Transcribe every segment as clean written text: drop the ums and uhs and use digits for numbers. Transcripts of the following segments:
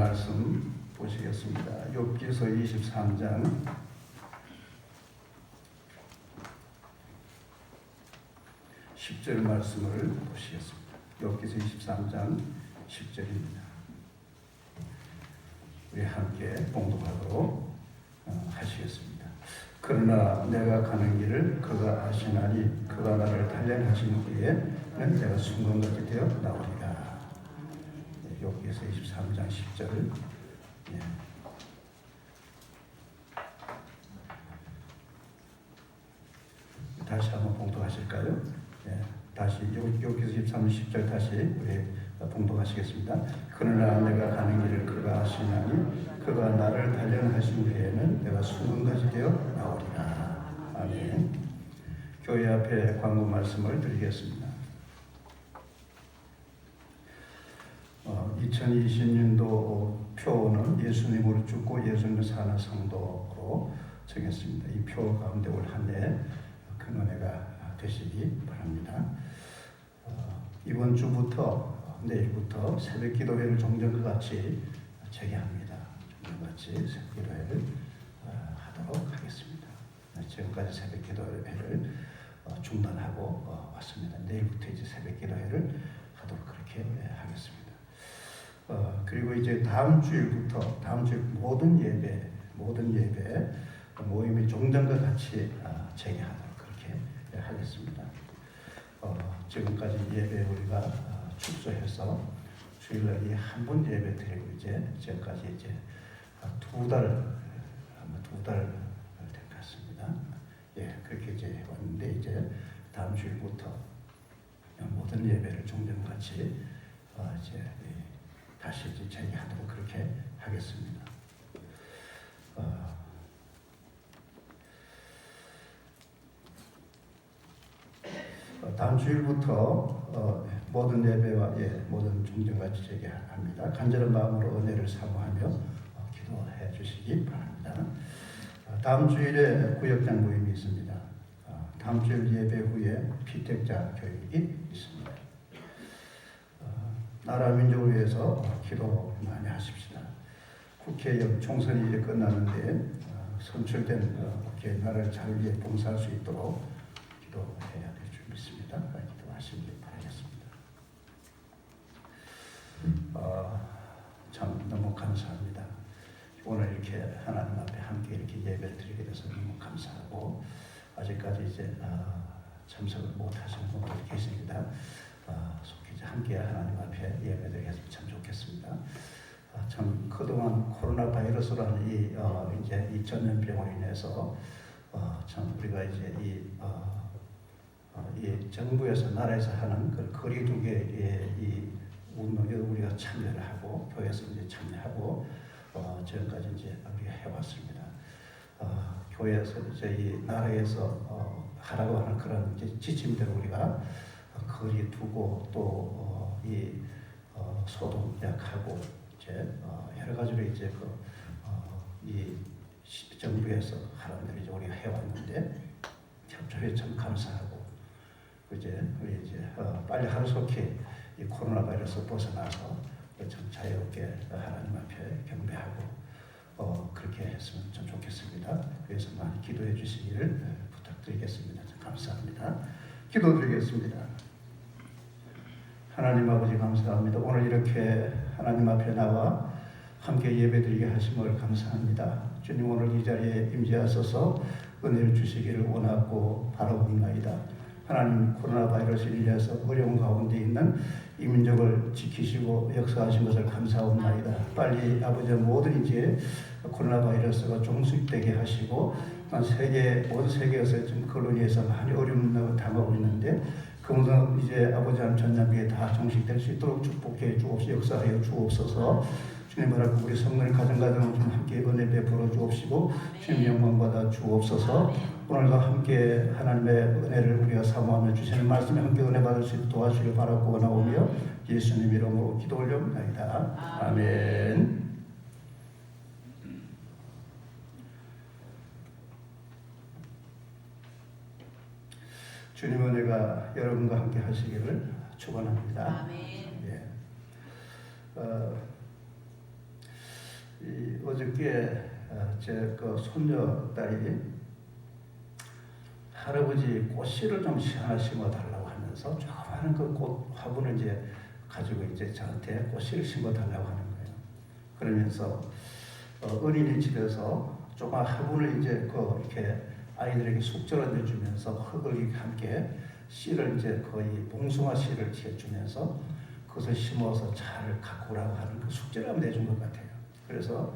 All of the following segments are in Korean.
말씀 보시겠습니다. 욥기서 23장 10절 말씀을 보시겠습니다. 욥기서 23장 10절입니다. 우리 함께 봉독하도록 하시겠습니다. 그러나 내가 가는 길을 그가 아시나니 그가 나를 단련하신 후에는 내가 순간같이 되어 나오리라. 욥기서 23장 10절을 다시 한번 봉독하실까요? 다시 욥기서 23장 10절 다시 우리 봉독하시겠습니다. 그러나 내가 가는 길을 그가 아시나니 그가 나를 단련하신 후에는 내가 순간같이 되어 나오리라. 아멘. 교회 앞에 광고 말씀을 드리겠습니다. 2020년도 표는 예수님으로 죽고 예수님을 사는 성도로 정했습니다. 이 표 가운데 올 한 해 큰 은혜가 되시기 바랍니다. 이번 주부터 내일부터 새벽 기도회를 종전과 같이 재개합니다. 종전과 같이 새벽 기도회를 하도록 하겠습니다. 지금까지 새벽 기도회를 중단하고 왔습니다. 내일부터 이제 새벽 기도회를 하도록 그렇게 하겠습니다. 그리고 이제 다음 주일부터 다음 주일 모든 예배 모임이 종전과 같이 재개하도록 그렇게 하겠습니다. 지금까지 예배 우리가 축소해서 주일날 한 번 예배 드리고 이제 지금까지 이제 두 달 된 것 같습니다. 그렇게 이제 왔는데 이제 다음 주일부터 모든 예배를 종전같이 이제 다시 이제 재개하도록 그렇게 하겠습니다. 다음 주일부터 모든 예배와 모든 종전같이 재개합니다. 간절한 마음으로 은혜를 사모하며 기도해 주시기 바랍니다. 다음 주일에 구역장 모임이 있습니다. 다음 주일 예배 후에 피택자 교육이 있습니다. 나라 민족을 위해서 기도 많이 하십시다. 국회의원 총선이 이제 끝나는데 선출된 국회 나라를 잘 위해 봉사할 수 있도록 기도해야 될 줄 믿습니다. 기도하시기 바라겠습니다. 참 너무 감사합니다. 오늘 이렇게 하나님 앞에 함께 이렇게 예배를 드리게 돼서 너무 감사하고 아직까지 이제 참석을 못하시는 분들이 계십니다. 속히 함께 하나님 앞에 예배드리겠습니다. 참 좋겠습니다. 참 그동안 코로나 바이러스라는 이제 이 전염병으로 인해서 참 우리가 이제 이 정부에서 나라에서 하는 그 거리두기의 이 운동에 우리가 참여를 하고 교회에서 이제 참여하고 지금까지 이제 우리가 해왔습니다. 교회에서 이제 이 나라에서 하라고 하는 그런 이제 지침대로 우리가 거리 두고 또 이 소독약하고 이제 여러 가지로 이제 이 정부에서 하라는 대로 이제 우리가 해왔는데 협조해 참 감사하고 이제 우리 이제 빨리 하루속히 이 코로나 바이러스 벗어나서 참 자유롭게 하나님 앞에 경배하고 그렇게 했으면 참 좋겠습니다. 그래서 많이 기도해 주시기를 부탁드리겠습니다. 참 감사합니다. 기도드리겠습니다. 하나님 아버지 감사합니다. 오늘 이렇게 하나님 앞에 나와 함께 예배드리게 하심을 감사합니다. 주님 오늘 이 자리에 임재하소서 은혜를 주시기를 원하고 바라옵나이다. 하나님 코로나 바이러스를 인해서 어려운 가운데 있는 이 민족을 지키시고 역사하신 것을 감사옵나이다. 빨리 아버지 모든 이제 코로나 바이러스가 종식되게 하시고 온 세계에서 지금 걸로니에서 많이 어려움을 당하고 있는데 그 모든 이제 아버지 하나님 전남비에 다 종식될 수 있도록 축복해 주옵소서 역사하여 주옵소서. 주님 바라고 우리 성도님 가정가정을 좀 함께 은혜 베풀어 주옵시고 주님 영광 받아 주옵소서. 오늘과 함께 하나님의 은혜를 우리가 사모하며 주시는 말씀에 함께 은혜 받을 수 있도록 도와주시길 바라고 원하오며 예수님 이름으로 기도 올려옵나이다. 아멘. 주님 은혜가 여러분과 함께 하시기를 축원합니다. 아멘. 어저께 제 그 손녀 딸이 할아버지 꽃씨를 좀 하나 심어달라고 하면서 조그마한 그 꽃 화분을 이제 가지고 이제 저한테 꽃씨를 심어달라고 하는 거예요. 그러면서 어린이집에서 조그만 화분을 이제 이렇게 아이들에게 숙제를 내주면서 흙을 이렇게 함께 씨를 이제 거의 봉숭아 씨를 주면서 그것을 심어서 잘 가꾸라고 하는 그 숙제를 한번 내준 것 같아요. 그래서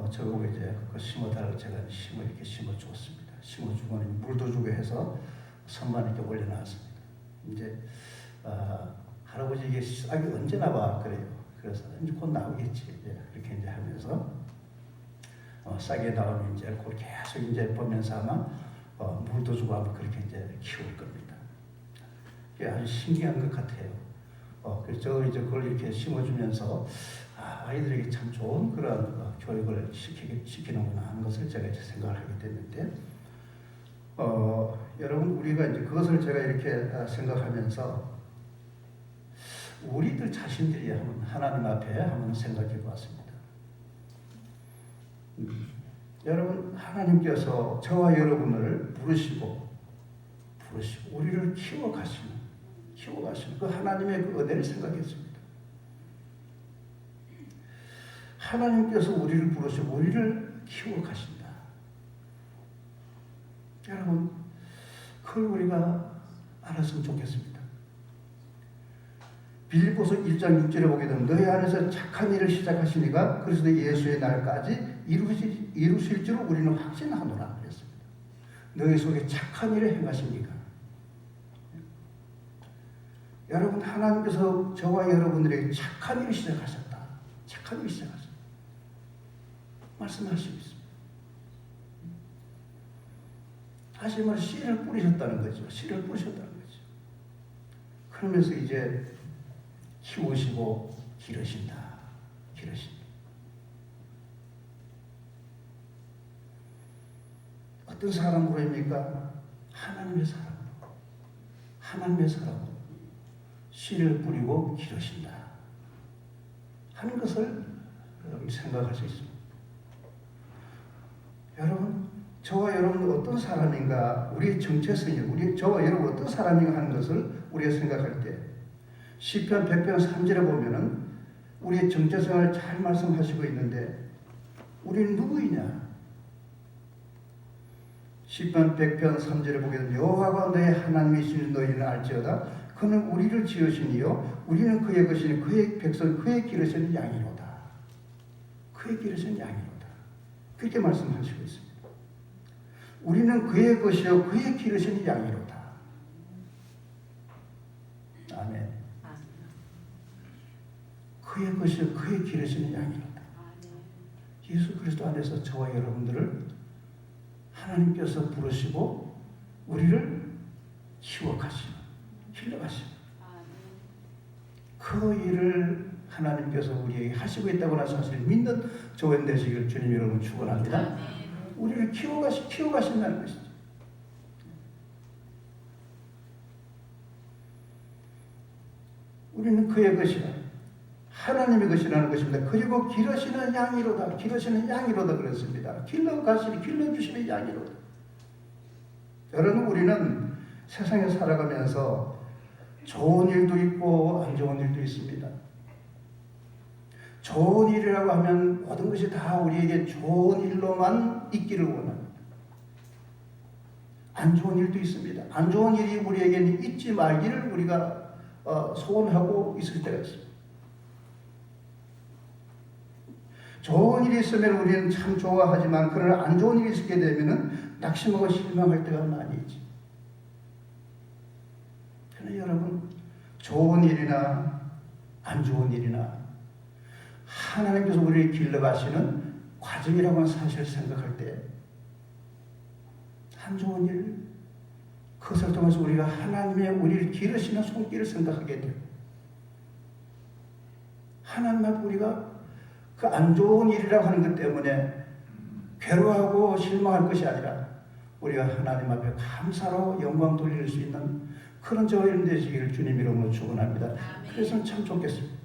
저보고 이제 그 심어달라고 제가 이렇게 심어주었습니다. 심어주고는 물도 주고 해서 선반 이렇게 올려놨습니다. 이제 할아버지 이게 싹이 언제 나와 그래요. 그래서 이제 곧 나오겠지 이렇게 이제 하면서 싹이 나오면 이제 그걸 계속 이제 보면서 아마 물도 주고 하면 그렇게 이제 키울 겁니다. 이게 아주 신기한 것 같아요. 그래서 저 이제 그걸 이렇게 심어주면서 아이들에게 참 좋은 그런 교육을 시키는구나 하는 것을 제가 이제 생각을 하게 됐는데, 여러분 우리가 이제 그것을 제가 이렇게 생각하면서 우리들 자신들이 한번 하나님 앞에 한번 생각해 보았습니다. 여러분 하나님께서 저와 여러분을 부르시고 우리를 키워가시는 그 하나님의 그 은혜를 생각했습니다. 하나님께서 우리를 부르시고 우리를 키워가신다. 여러분 그걸 우리가 알았으면 좋겠습니다. 빌립보서 1장 6절에 보게 되면 너희 안에서 착한 일을 시작하시니가 그리스도 예수의 날까지 이루실 줄 우리는 확신하노라 그랬습니다. 너희 속에 착한 일을 행하십니까? 여러분 하나님께서 저와 여러분들에게 착한 일을 시작하셨다. 착한 일을 시작하셨다. 말씀하시고 있습니다. 다시 말해 씨를 뿌리셨다는 거죠. 씨를 뿌리셨다는 거죠. 그러면서 이제 키우시고 기르신다. 어떤 사람으로입니까? 하나님의 사람으로 씨를 뿌리고 기르신다 하는 것을 생각할 수 있습니다. 여러분 저와 여러분은 어떤 사람인가, 우리의 정체성이 저와 여러분 어떤 사람인가 하는 것을 우리가 생각할 때 시편 100편 3절에 보면은 우리의 정체성을 잘 말씀하시고 있는데 우리는 누구이냐? 시편 100편 3절에 보게 되면 여호와가 너의 하나님이시니 너희는 알지어다. 그는 우리를 지으시니요 우리는 그의 것이니 그의 백성 그의 기르시는 양이로다. 그렇게 말씀하시고 있습니다. 우리는 그의 것이요 그의 기르시는 양이로다. 아멘. 그의 것이요 그의 기르시는 양이로다. 예수 그리스도 안에서 저와 여러분들을 하나님께서 부르시고 우리를 키워가시고 길러가시고 그 일을 하나님께서 우리에게 하시고 있다고 사실 믿는 교회 되시길 주님 여러분 축원합니다. 우리를 키워가신다는 것이죠. 우리는 그의 것이라 하나님의 것이라는 것입니다. 그리고 기르시는 양이로다 그랬습니다. 길러주시는 양이로다. 여러분 우리는 세상에 살아가면서 좋은 일도 있고 안 좋은 일도 있습니다. 좋은 일이라고 하면 모든 것이 다 우리에게 좋은 일로만 있기를 원합니다. 안 좋은 일도 있습니다. 안 좋은 일이 우리에게는 있지 말기를 우리가 소원하고 있을 때가 있습니다. 좋은 일이 있으면 우리는 참 좋아하지만 그러나 안 좋은 일이 있게 되면 낙심하고 실망할 때가 많이 있지. 그러나 여러분 좋은 일이나 안 좋은 일이나 하나님께서 우리를 길러가시는 과정이라고 하는 사실을 생각할 때 안 좋은 일 그것을 통해서 우리가 하나님의 우리를 기르시는 손길을 생각하게 돼요. 하나님 앞에 우리가 그 안 좋은 일이라고 하는 것 때문에 괴로워하고 실망할 것이 아니라 우리가 하나님 앞에 감사로 영광 돌릴 수 있는 그런 저와 여러분 되시기를 주님 이름으로 축원합니다. 그래서 참 좋겠습니다.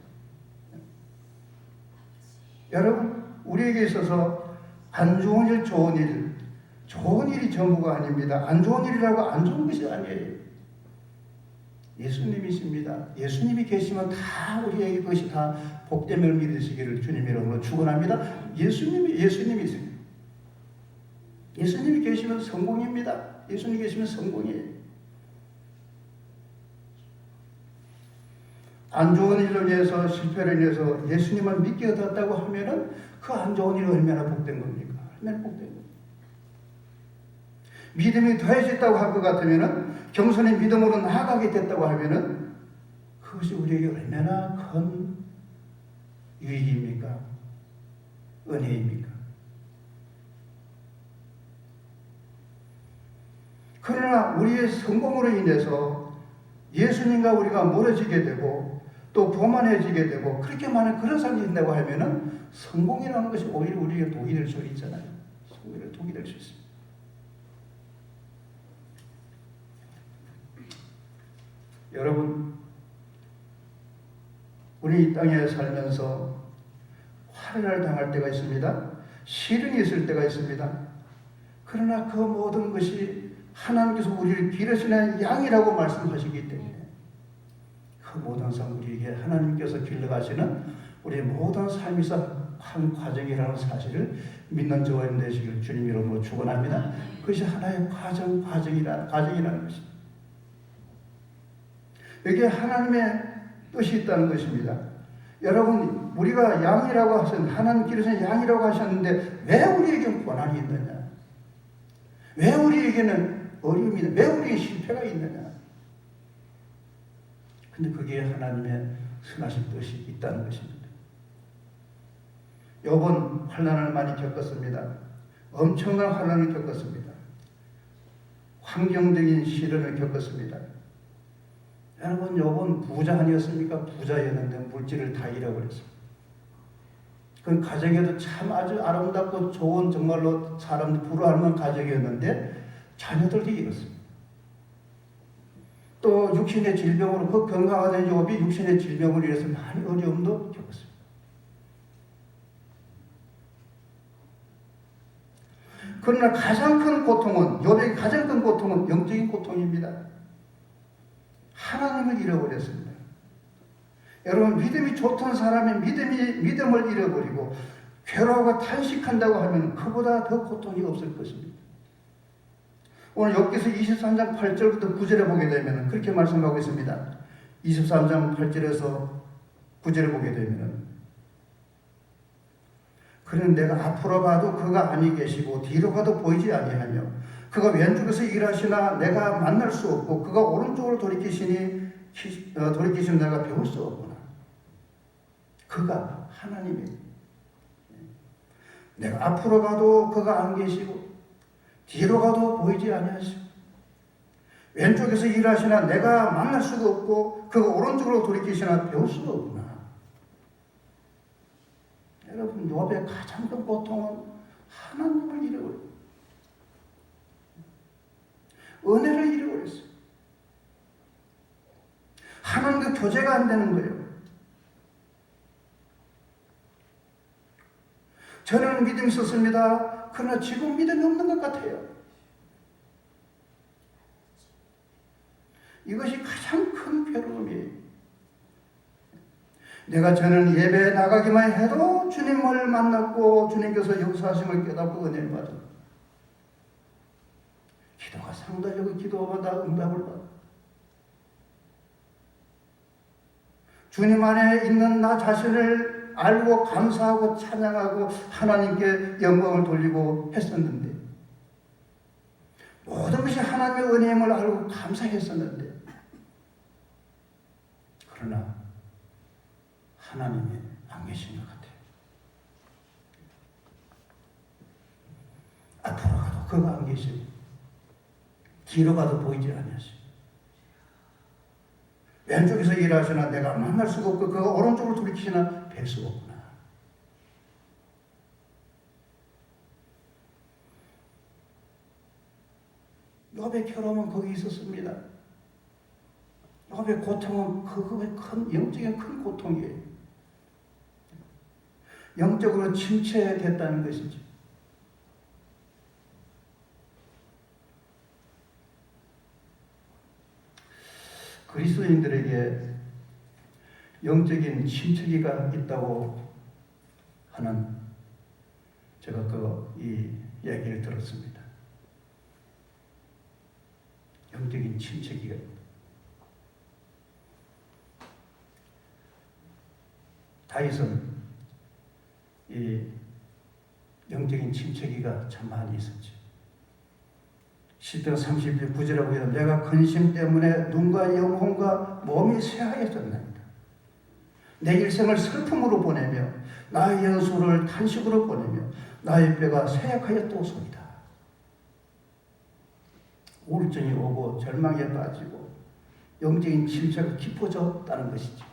여러분 우리에게 있어서 안 좋은 일, 좋은 일이 전부가 아닙니다. 안 좋은 일이라고 안 좋은 것이 아니에요. 예수님이십니다. 예수님이 계시면 다 우리에게 그것이 다 복됨을 믿으시기를 주님 이름으로 축원합니다. 예수님이 있습니다. 예수님이 계시면 성공입니다. 예수님이 계시면 성공이에요. 안 좋은 일로 인해서 실패를 인해서 예수님을 믿게 되었다고 하면은 그 안 좋은 일이 얼마나 복된 겁니까? 얼마나 복된 겁니까? 믿음이 더해졌다고 할 것 같으면은 겸손히 믿음으로 나아가게 됐다고 하면은 그것이 우리에게 얼마나 큰 유익입니까? 은혜입니까? 그러나 우리의 성공으로 인해서 예수님과 우리가 멀어지게 되고 또 교만해지게 되고 그렇게 많은 그런 사람이 있다고 하면은 성공이라는 것이 오히려 우리에게 독이 될 수 있잖아요. 오히려 독이 될 수 있습니다. 여러분, 우리 이 땅에 살면서 화를 당할 때가 있습니다. 시련이 있을 때가 있습니다. 그러나 그 모든 것이 하나님께서 우리를 기르시는 양이라고 말씀하시기 때문에 그 모든 삶 우리에게 하나님께서 길러가시는 우리의 모든 삶에서 한 과정이라는 사실을 믿는 저와 되시길 주님 이름으로 축원합니다. 그것이 하나의 과정이라는 것입니다. 여기에 하나님의 뜻이 있다는 것입니다. 여러분, 우리가 양이라고 하셨는데, 하나님 기르시는 양이라고 하셨는데, 왜 우리에게는 고난이 있느냐? 왜 우리에게는 어려움이 있느냐? 왜 우리에게 실패가 있느냐? 근데 그게 하나님의 선하신 뜻이 있다는 것입니다. 욥은 환난을 많이 겪었습니다. 엄청난 환난을 겪었습니다. 환경적인 시련을 겪었습니다. 여러분, 욥은 부자 아니었습니까? 부자였는데 물질을 다 잃어버렸습니다. 그 가정에도 참 아주 아름답고 좋은 정말로 사람들 부러워할 만한 가정이었는데 자녀들도 잃었습니다. 또 육신의 질병으로 그 건강하던 욥이 육신의 질병으로 인해서 많이 어려움도 겪었습니다. 그러나 가장 큰 고통은, 욥의 가장 큰 고통은 영적인 고통입니다. 하나님을 잃어버렸습니다. 여러분, 믿음이 좋던 사람이 믿음을 잃어버리고 괴로워하고 탄식한다고 하면 그보다 더 고통이 없을 것입니다. 오늘 욥기서 23장 8절부터 9절에 보게 되면 그렇게 말씀하고 있습니다. 23장 8절에서 9절에 보게 되면 그는 내가 앞으로 가도 그가 아니 계시고 뒤로 가도 보이지 아니하며 그가 왼쪽에서 일하시나 내가 만날 수 없고 그가 오른쪽으로 돌이키시는 내가 배울 수 없구나. 그가 하나님이 내가 앞으로 가도 그가 안 계시고 뒤로 가도 보이지 아니하시고 왼쪽에서 일하시나 내가 만날 수가 없고 그가 오른쪽으로 돌이키시나 배울 수가 없구나. 여러분, 욥의 가장 큰 고통은 하나님을 잃어버려요. 은혜를 잃어버렸어요. 하나님과 교제가 안 되는 거예요. 저는 믿음이 있었습니다. 그러나 지금 믿음이 없는 것 같아요. 이것이 가장 큰 괴로움이에요. 내가 저는 예배에 나가기만 해도 주님을 만났고 주님께서 역사하심을 깨닫고 은혜를 받아. 기도가 상달되고 기도마다 응답을 받아. 주님 안에 있는 나 자신을 알고 감사하고 찬양하고 하나님께 영광을 돌리고 했었는데 모든 것이 하나님의 은혜임을 알고 감사했었는데 그러나 하나님이 안 계신 것 같아요. 앞으로 가도 그가 안 계시고 뒤로 가도 보이지 않으시고 왼쪽에서 일하시나 내가 만날 수가 없고 그가 오른쪽으로 돌이키시나 뵐 수가 없구나. 욥의 괴로움은 거기 있었습니다. 욥의 고통은 그거의 큰 영적인 큰 고통이에요. 영적으로 침체됐다는 것이죠. 그리스도인들에게 영적인 침체기가 있다고 하는 제가 이 얘기를 들었습니다. 영적인 침체기가 있다. 다윗은 이 영적인 침체기가 참 많이 있었죠. 시편 32구절에 보면 내가 근심 때문에 눈과 영혼과 몸이 쇠하여졌나이다. 내 일생을 슬픔으로 보내며 나의 연수를 탄식으로 보내며 나의 뼈가 쇠약하였도소이다. 우울증이 오고 절망에 빠지고 영적인 침체가 깊어졌다는 것이죠.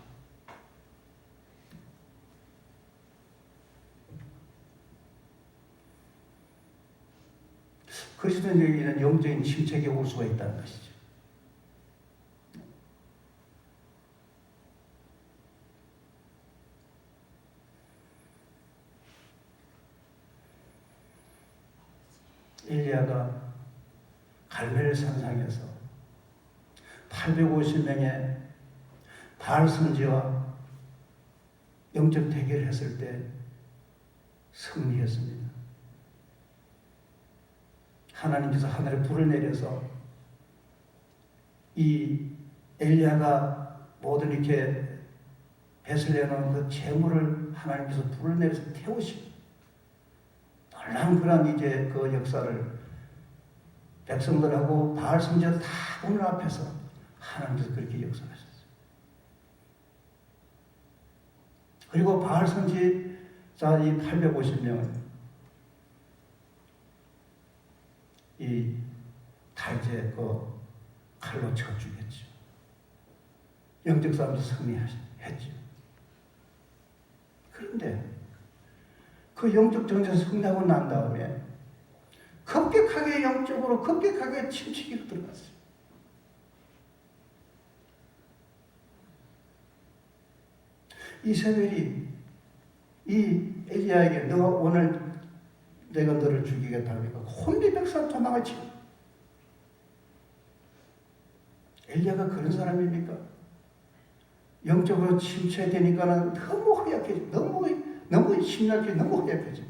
그리스도인에게는 영적인 침체가 올 수가 있다는 것이죠. 엘리야가 갈멜 산상에서 850명의 바알 선지와 영적 대결을 했을 때 승리했습니다. 하나님께서 하늘에 불을 내려서 이 엘리야가 모든 이렇게 뱃을 내놓은 그 재물을 하나님께서 불을 내려서 태우시고 놀라운 그런 이제 그 역사를 백성들하고 바알 선지자 다 오늘 앞에서 하나님께서 그렇게 역사하셨어요. 그리고 바알 선지자 이 850명을 다 이제 그 칼로 쳐 죽였죠. 영적 싸움에서 승리했죠. 그런데 그 영적 전쟁에서 승리하고 난 다음에 급격하게 영적으로 급격하게 침체기로 들어갔어요. 이세벨이 이 엘리야에게 너가 오늘 내가 너를 죽이겠다 하니까 혼비백산 도망을 치고 엘리야가 그런 사람입니까? 영적으로 침체되니까는 너무 허약해져, 너무 심약해, 너무 허약해져.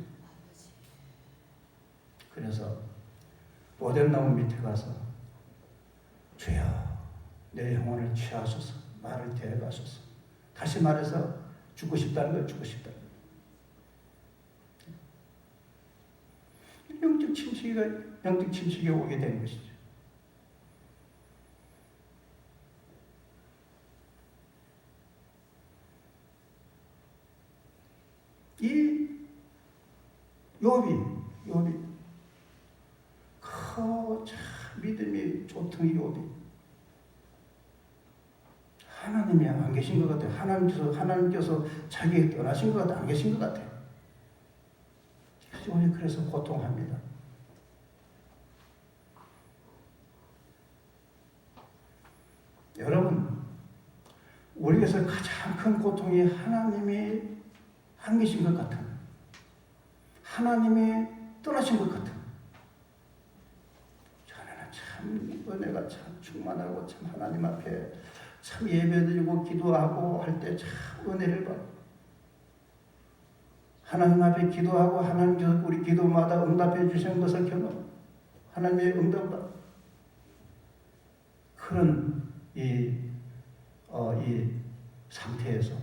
그래서 오덴나무 밑에 가서 주여 내 영혼을 취하소서, 나를 데려가소서. 다시 말해서 죽고 싶다는 거예요. 죽고 싶다. 영적 침체기가 오게 된 것이죠. 이 욥이 참 믿음이 좋던 이 욥이 하나님이 안 계신 것 같아요. 하나님께서 자기에게 떠나신 것 같아요. 안 계신 것 같아요. 그래서 고통합니다. 여러분, 우리에게서 가장 큰 고통이 하나님이 안 계신 것 같은, 하나님이 떠나신 것 같은. 저는 참 은혜가 참 충만하고 참 하나님 앞에 참 예배드리고 기도하고 할 때 참 은혜를 받고 하나님 앞에 기도하고 하나님께서 우리 기도마다 응답해 주시는 것을 경험, 하나님의 응답받 그런 이 상태에서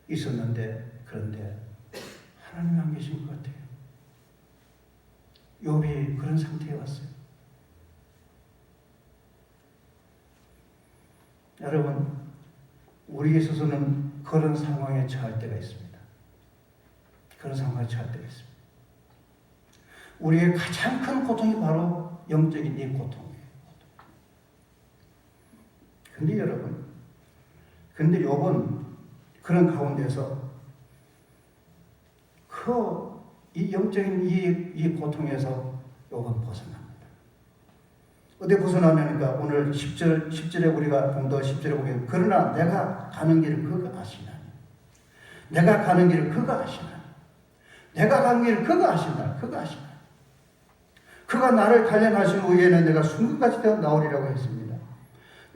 있었는데, 그런데 하나님 안 계신 것 같아요. 욥이 그런 상태에 왔어요. 여러분, 우리에 있어서는 그런 상황에 처할 때가 있습니다. 그런 상황에 처할 때가 있습니다. 우리의 가장 큰 고통이 바로 영적인 이 고통이에요. 근데 여러분, 욥은 그런 가운데서 이 영적인 이 고통에서 욥은 벗어납니다. 어디 벗어나냐니까 오늘 10절에 우리가 본다 10절에 보면 그러나 내가 가는 길을 그가 아시나니 내가 가는 길을 그가 아시나니 내가 간 길 그가 아신다. 그가 아신다. 그가 나를 단련하신 후에는 내가 순금같이 되어 나오리라고 했습니다.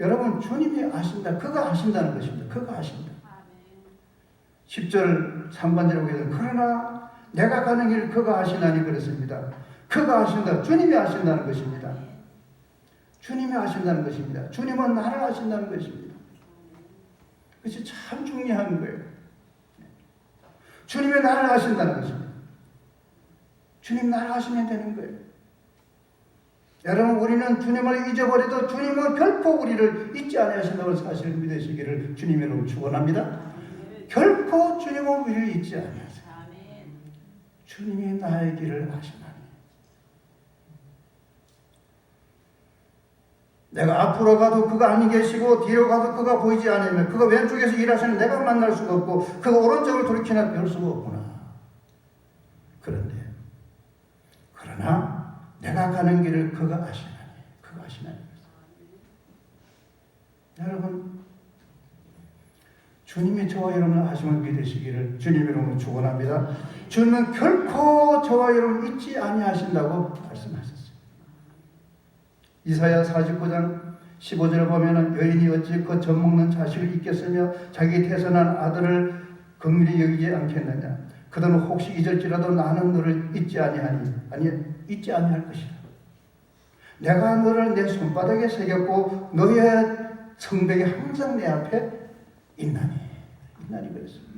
여러분, 주님이 아신다. 그가 아신다는 것입니다. 그가 아신다. 10절 상반절에 보면 그러나 내가 가는 길 그가 아시나니 그랬습니다. 그가 아신다. 주님이 아신다는 것입니다. 주님이 아신다는 것입니다. 주님은 나를 아신다는 것입니다. 그것이 참 중요한 거예요. 주님이 나를 아신다는 것입니다. 주님 나를 아시면 되는 거예요. 여러분, 우리는 주님을 잊어버려도 주님은 결코 우리를 잊지 아니하신다는 사실을 믿으시기를 주님으로 축원합니다. 결코 주님은 우리를 잊지 아니하세요. 주님이 나의 길을 아시나니. 내가 앞으로 가도 그가 아니 계시고 뒤로 가도 그가 보이지 않으면 그가 왼쪽에서 일하시는 내가 만날 수가 없고 그가 오른쪽을 돌이키나 별 수가 없구나. 그러나 내가 가는 길을 그가 아시나니. 그가 아시나니. 여러분, 주님이 저와 여러분을 아심을 믿으시기를 주님의 이름으로 축원합니다. 주님은 결코 저와 여러분을 잊지 아니하신다고 말씀하셨어요. 이사야 49장 15절을 보면은 여인이 어찌 그 젖먹는 자식을 잊겠으며 자기 태어난 아들을 긍휼히 여기지 않겠느냐. 그들은 혹시 잊을지라도 나는 너를 잊지 아니하니 잊지 아니할 것이라. 내가 너를 내 손바닥에 새겼고 너의 성벽이 항상 내 앞에 있나니 그랬습니다.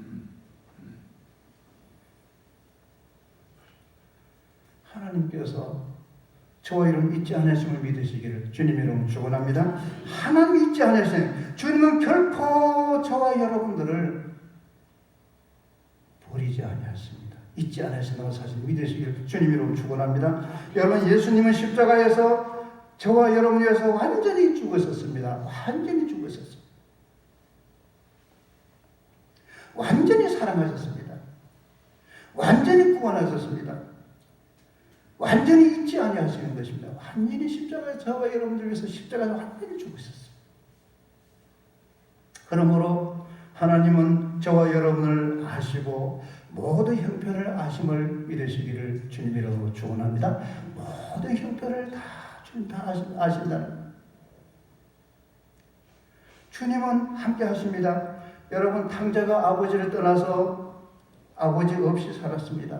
하나님께서 저와 여러분 잊지 않으심을 믿으시기를 주님의 이름으로 축원합니다. 하나님 잊지 않으시는 주님은 결코 저와 여러분들을 버리지 아니하십니다. 잊지 않으신다는 사실을 믿으시기를 주님의 이름으로 축원합니다. 여러분, 예수님은 십자가에서 저와 여러분을 위해서 완전히 죽으셨습니다. 완전히 죽으셨습니다. 완전히 사랑하셨습니다. 완전히 구원하셨습니다. 완전히 잊지 아니하시는 것입니다. 완전히 십자가에 저와 여러분들 위해서 십자가에서 완전히 죽으셨어요. 그러므로 하나님은 저와 여러분을 아시고 모든 형편을 아심을 믿으시기를 주님 이름으로 축원합니다. 모든 형편을 다 주님 다 아신다는. 주님은 함께 하십니다. 여러분, 탕자가 아버지를 떠나서 아버지 없이 살았습니다.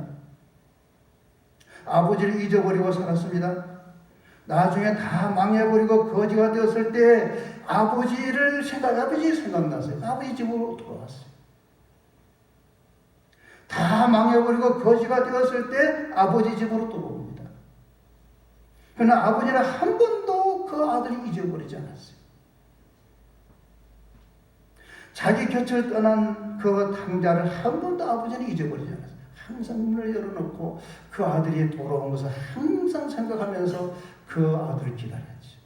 아버지를 잊어버리고 살았습니다. 나중에 다 망해버리고 거지가 되었을 때 아버지 생각났어요. 아버지 집으로 돌아왔어요. 다 망해버리고 거지가 되었을 때 아버지 집으로 돌아옵니다. 그러나 아버지는 한 번도 그 아들이 잊어버리지 않았어요. 자기 곁을 떠난 그 탕자를 한 번도 아버지는 잊어버리지 않았어요. 항상 문을 열어놓고 그 아들이 돌아온 것을 항상 생각하면서 그 아들을 기다렸지.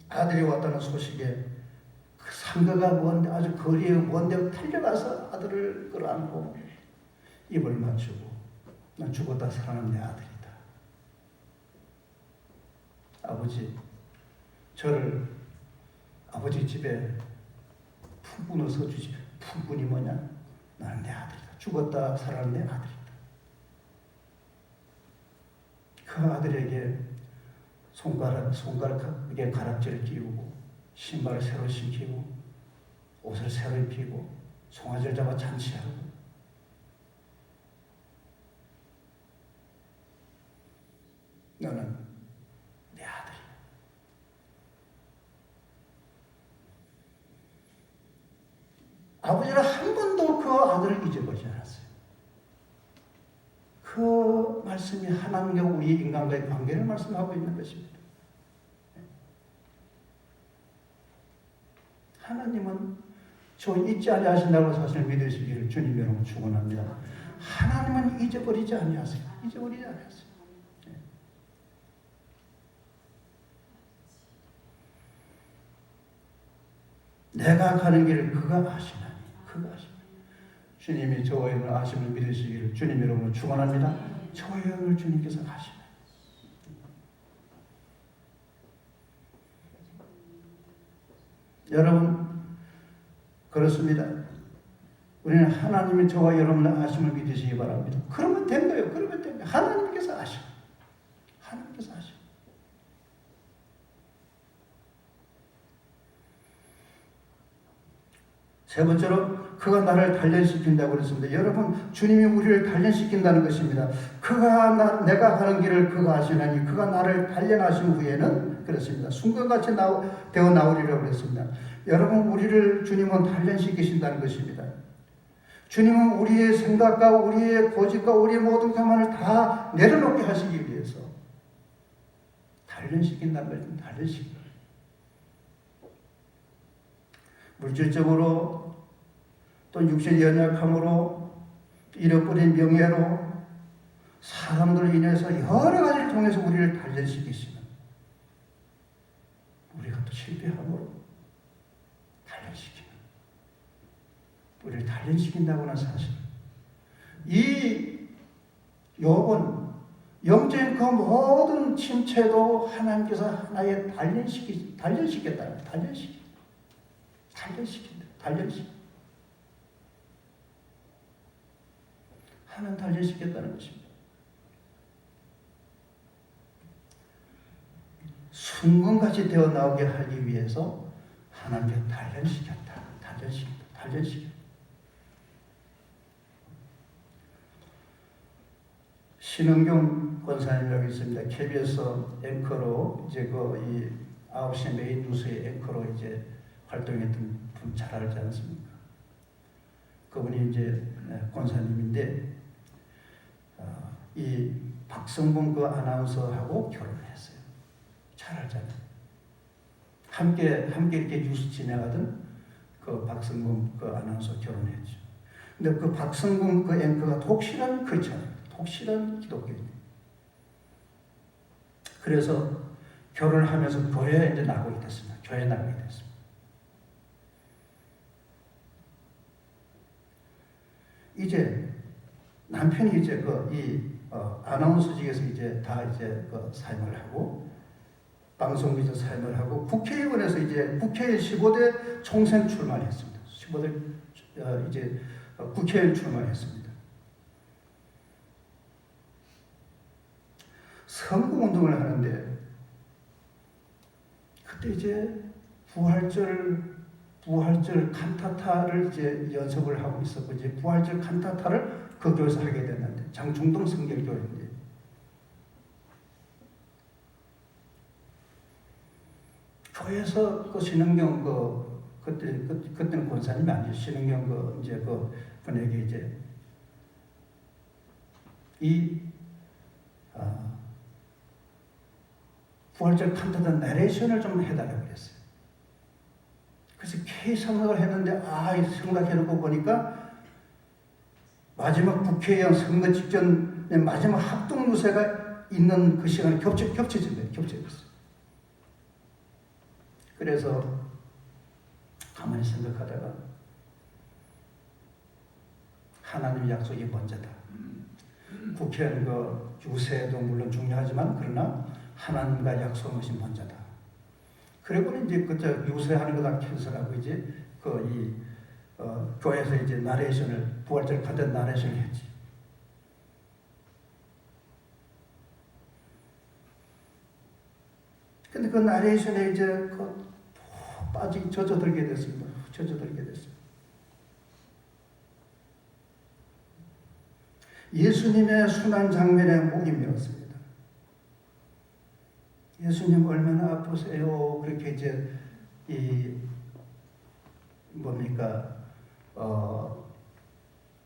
아들이 왔다는 소식에 그 상가가 먼데 아주 거리에 먼데 달려가서 아들을 끌어안고 입을 맞추고 난 죽었다 살아난 내 아들이다. 아버지, 저를 아버지 집에 품꾼으로 서주지. 품꾼이 뭐냐? 나는 내 아들이다. 죽었다 살아난 내 아들이다. 그 아들에게 손가락에 가락지를 끼우고 신발을 새로 신기고 옷을 새로 입히고 송아지를 잡아 잔치하고 너는 내 아들이야. 아버지는 한 번도 그 아들을 잊어버리지 않았어요. 그 말씀이 하나님과 우리 인간과의 관계를 말씀하고 있는 것입니다. 하나님은 저 잊지 아니하신다고 사실을 믿으시기를 주님 여러분 축원합니다. 하나님은 잊어버리지 아니하세요. 잊어버리지 아니하세요. 내가 가는 길을 그가 아시나니. 그가 아시나니. 주님이 저와 여러분을 아심을 믿으시기를 주님 여러분을 축원합니다. 저와 여러분을 주님께서 아시나니. 여러분, 그렇습니다. 우리는 하나님이 저와 여러분의 아심을 믿으시기 바랍니다. 그러면 된 거예요. 그러면 된 거예요. 하나님께서 아셔. 하나님께서 아셔. 세 번째로 그가 나를 단련시킨다고 그랬습니다. 여러분, 주님이 우리를 단련시킨다는 것입니다. 내가 가는 길을 그가 아시나니 그가 나를 단련하신 후에는 그렇습니다. 순간같이 되어 나오리라고 그랬습니다. 여러분, 우리를 주님은 단련시키신다는 것입니다. 주님은 우리의 생각과 우리의 고집과 우리의 모든 교만을 다 내려놓게 하시기 위해서 단련시킨다는 것입니다. 단련시킨다. 물질적으로 또 육신의 연약함으로 잃어버린 명예로 사람들로 인해서 여러 가지를 통해서 우리를 단련시키시는, 우리가 또 실패함으로 단련시키는, 우리를 단련시킨다고 하는 사실, 이 욥은 영적인 그 모든 침체도 하나님께서 하나의 단련시켰다. 하나님 단련시켰다는 것입니다. 순금같이 되어 나오게 하기 위해서 하나님께 단련시켰다. 신은경 권사님이라고 있습니다. KBS 앵커로 이제 이 9시 메인 뉴스의 앵커로 이제 활동했던 분 잘 알지 않습니까? 그분이 이제 권사님인데 이 박성봉 그 아나운서하고 결혼을 했어요. 잘 알잖아요. 함께 이렇게 뉴스 진행하던 그 박성봉 그 아나운서 결혼했죠. 근데 그 박성봉 그 앵커가 독실한 크리스찬입니다. 독실한 기독교인이에요. 그래서 결혼을 하면서 교회에 이제 나가게 됐습니다. 교회에 나가게 됐습니다. 이제 남편이 이제 아나운서직에서 이제 다 이제 사임을 하고 방송국에서 사임을 하고 국회의원에서 이제 국회의원 15대 총선 출마했습니다. 15대 이제 국회의원 출마했습니다. 선거운동을 하는데 그때 이제 부활절 칸타타를 이제 연습을 하고 있었고 이제 부활절 칸타타를 그 교회에서 하게 됐는데 장충동 성결교회인데 교회에서 그 신은경 그때는 권사님이 아니죠. 신은경 이제 분에게 이제 부활절 칸타타 내레이션을 좀 해달라고 그랬어요. 그래서 생각을 했는데 생각해놓고 보니까 마지막 국회의원 선거 직전에 마지막 합동 유세가 있는 그 시간에 겹쳐진 거예요. 겹쳐졌어요. 그래서 가만히 생각하다가 하나님 약속이 먼저다. 국회의원 유세도 물론 중요하지만 그러나 하나님과 약속한 것이 먼저다. 그리고 이제 그때 유세하는 거 다 캔슬하고 이제 교회에서 이제 나레이션을 부활절 같은 나레이션을 했지. 근데 그 나레이션에 이제 젖어들게 됐습니다. 예수님의 순환 장면에 목이 메었습니다. 예수님 얼마나 아프세요? 그렇게 이제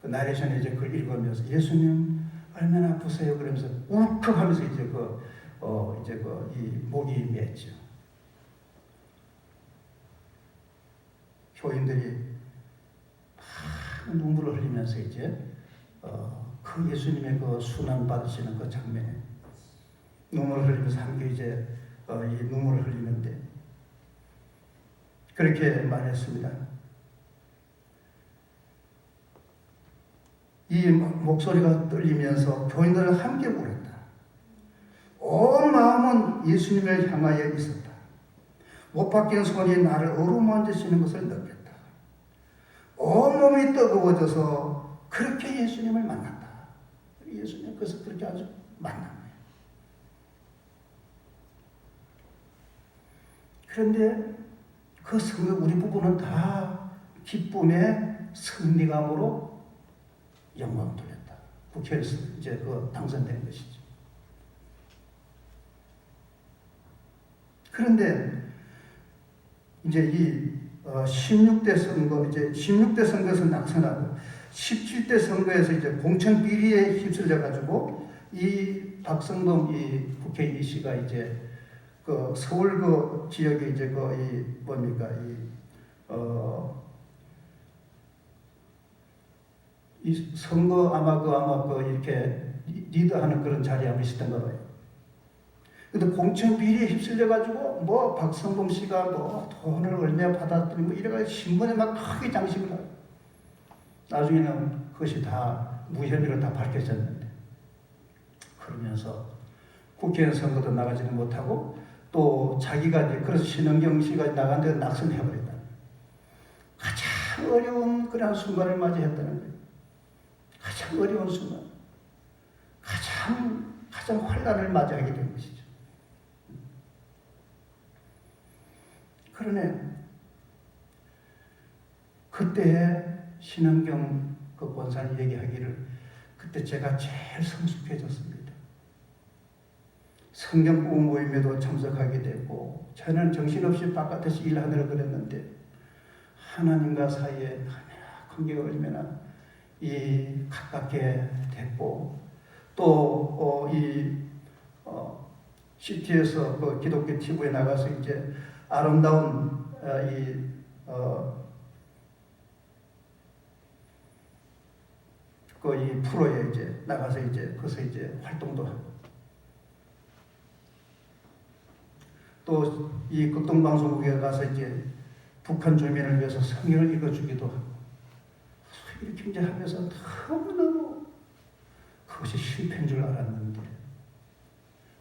그 나레이션에 이제 그걸 읽으면서 예수님 얼마나 아프세요? 그러면서 울컥하면서 이제 이 목이 맺죠. 교인들이 막 눈물을 흘리면서 이제 그 예수님의 그 순환 받으시는 그 장면에 눈물을 흘리면서 함께 이제 이 눈물을 흘리는데 그렇게 말했습니다. 이 목소리가 떨리면서 교인들은 함께 울었다. 온 마음은 예수님을 향하여 있었다. 못 박힌 손이 나를 어루만지시는 것을 느꼈다. 온몸이 뜨거워져서 그렇게 예수님을 만난다. 예수님 그래서 그렇게 아주 만납니다. 그런데 그 성도 우리 부부는 다 기쁨의 승리감으로 영광을 돌렸다. 국회에서 이제 그 당선된 것이죠. 그런데 이제 이 16대 선거, 이제 16대 선거에서 낙선하고 17대 선거에서 이제 공천 비리에 휩쓸려 가지고 이 박성동 이 국회 이씨가 이제 그 서울 그 지역에 이제 그 이 뭡니까 이 선거 아마 그 이렇게 리드하는 그런 자리에 아마 있었던가 봐요. 근데 공천 비리에 휩쓸려 가지고 뭐 박성동 씨가 뭐 돈을 얼마 받았더니 뭐 이래가지고 신문에 막 크게 장식을 하고 나중에는 그것이 다 무혐의로 다 밝혀졌는데 그러면서 국회의원 선거도 나가지는 못하고 또 자기가 이제 그래서 신은경 씨가 나간 데서 낙선해버렸다. 가장 어려운 그런 순간을 맞이했다는 거예요. 가장 어려운 순간, 가장 환란을 맞이하게 된 것이죠. 그러네. 그때 신은경 그 권사님 얘기하기를 그때 제가 제일 성숙해졌습니다. 성경 공부 모임에도 참석하게 됐고 저는 정신없이 바깥에서 일하느라 그랬는데 하나님과 사이에 관계가 얼마나 이 가깝게 됐고 또 CT에서 그 기독교 TV에 나가서 이제 아름다운 이 프로에 이제 나가서 이제 거기서 이제 활동도 하고 또 이 극동방송국에 가서 이제 북한 주민을 위해서 성경을 읽어주기도 하고 이렇게 이제 하면서 너무너무 그것이 실패인 줄 알았는데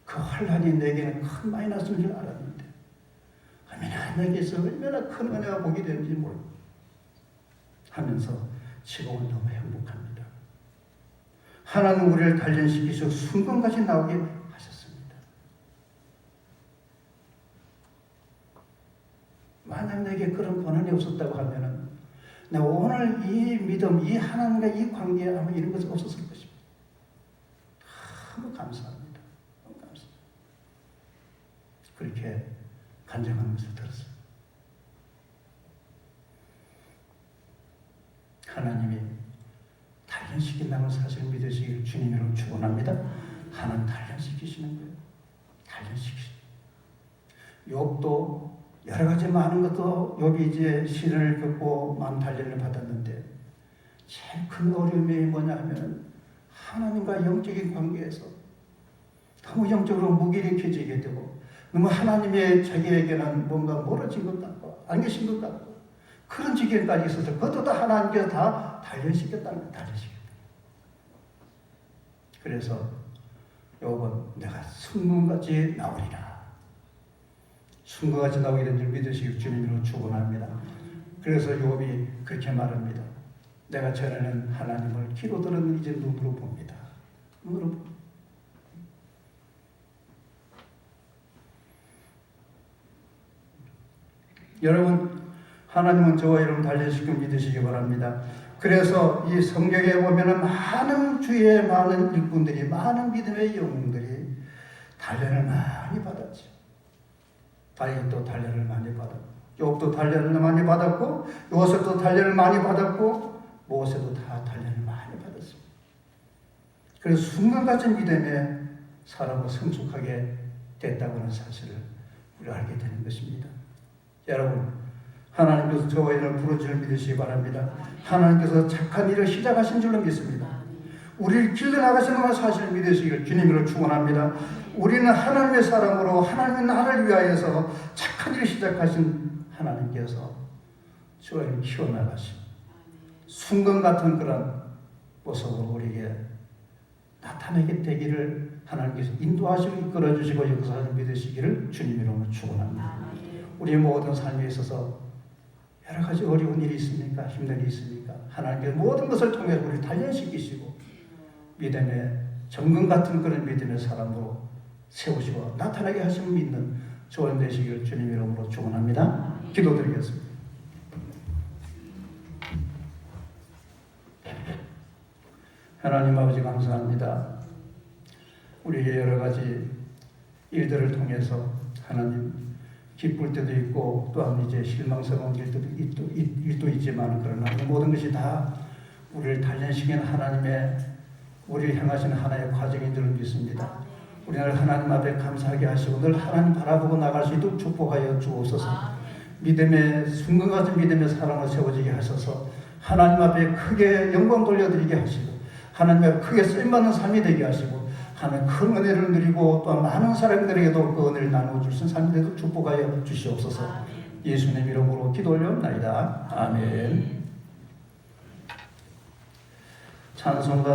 그 환란이 내게는 큰 마이너스인 줄 알았는데 하나님께서 얼마나 큰 은혜가 보게 되는지 모르고 하면서 지금은 너무 행복합니다. 하나님 우리를 단련시키셔서 순간까지 나오게 하셨습니다. 만약 내게 그런 권한이 없었다고 하면은 내가 오늘 이 믿음, 이 하나님과 이 관계에 아마 이런 것이 없었을 것입니다. 너무 감사합니다. 너무 감사합니다. 그렇게 간증하는 것을 들었어요. 하나님이 단련시킨다는 사실을 믿으시길 주님으로 축원합니다. 하나님 단련시키시는 거예요. 단련시키시는 거예요. 욥도 여러 가지 많은 것도 욥이 이제 시련을 겪고 많은 단련을 받았는데 제일 큰 어려움이 뭐냐 하면 하나님과 영적인 관계에서 너무 영적으로 무기력해지게 되고 너무 하나님의 자기에게는 뭔가 멀어진 것 같고 안 계신 것 같고 그런 지경까지 있어서 그것도 다 하나님께서 다 단련시켰다는 거예요. 단련시켰다. 그래서 욥은 내가 순금같이 나오리라. 순금같이 나오게 된 줄 믿으시길 주님으로 축원합니다. 그래서 욥이 그렇게 말합니다. 내가 전에는 하나님을 귀로 들었는데 이제 눈으로 봅니다. 눈으로 봅니다. 여러분 하나님은 저와 여러분 단련시켜 믿으시기 바랍니다. 그래서 이 성경에 보면은 많은 주의 많은 일꾼들이 많은 믿음의 영웅들이 단련을 많이 받았죠. 다윗도 단련을 많이 받았고 욥도 단련을 많이 받았고 요셉도 단련을 많이 받았고 모세도 다 단련을 많이 받았습니다. 그래서 순간같이 믿음에 사람을 성숙하게 됐다고 하는 사실을 우리가 알게 되는 것입니다. 여러분 하나님께서 저와 여러분을 부르짖을 믿으시기 바랍니다. 하나님께서 착한 일을 시작하신 줄로 믿습니다. 우리를 길러 나가시는 사실을 믿으시길 주님으로 축원합니다. 우리는 하나님의 사람으로 하나님의 나라를 위하여서 착한 일을 시작하신 하나님께서 저와 여러분을 키워나가시고 순간 같은 그런 모습으로 우리에게 나타나게 되기를 하나님께서 인도하시고 이끌어주시고 역사를 믿으시기를 주님으로 축원합니다. 우리 모든 삶에 있어서 여러 가지 어려운 일이 있습니까? 힘든 일이 있습니까? 하나님께서 모든 것을 통해 우리를 단련시키시고 믿음의 정금 같은 그런 믿음의 사람으로 세우시고 나타나게 하시면 믿는 조언 되시기를 주님 이름으로 축원합니다. 기도드리겠습니다. 하나님 아버지 감사합니다. 우리의 여러 가지 일들을 통해서 하나님 기쁠 때도 있고 또한 이제 실망스러운 일도 있지만 그러나 모든 것이 다 우리를 단련시키는 하나님의 우리를 향하시는 하나의 과정인 줄 믿습니다. 우리를 하나님 앞에 감사하게 하시고 늘 하나님 바라보고 나갈 수 있도록 축복하여 주옵소서. 믿음의 순간 같은 믿음의 사랑을 세워지게 하셔서 하나님 앞에 크게 영광 돌려드리게 하시고 하나님 앞에 크게 쓰임받는 삶이 되게 하시고 하나님 큰 은혜를 누리고 또 많은 사람들에게도 그 은혜를 나누어 주신 삶이 되도록 축복하여 주시옵소서. 예수님 이름으로 기도 올려옵나이다. 아멘. 찬송가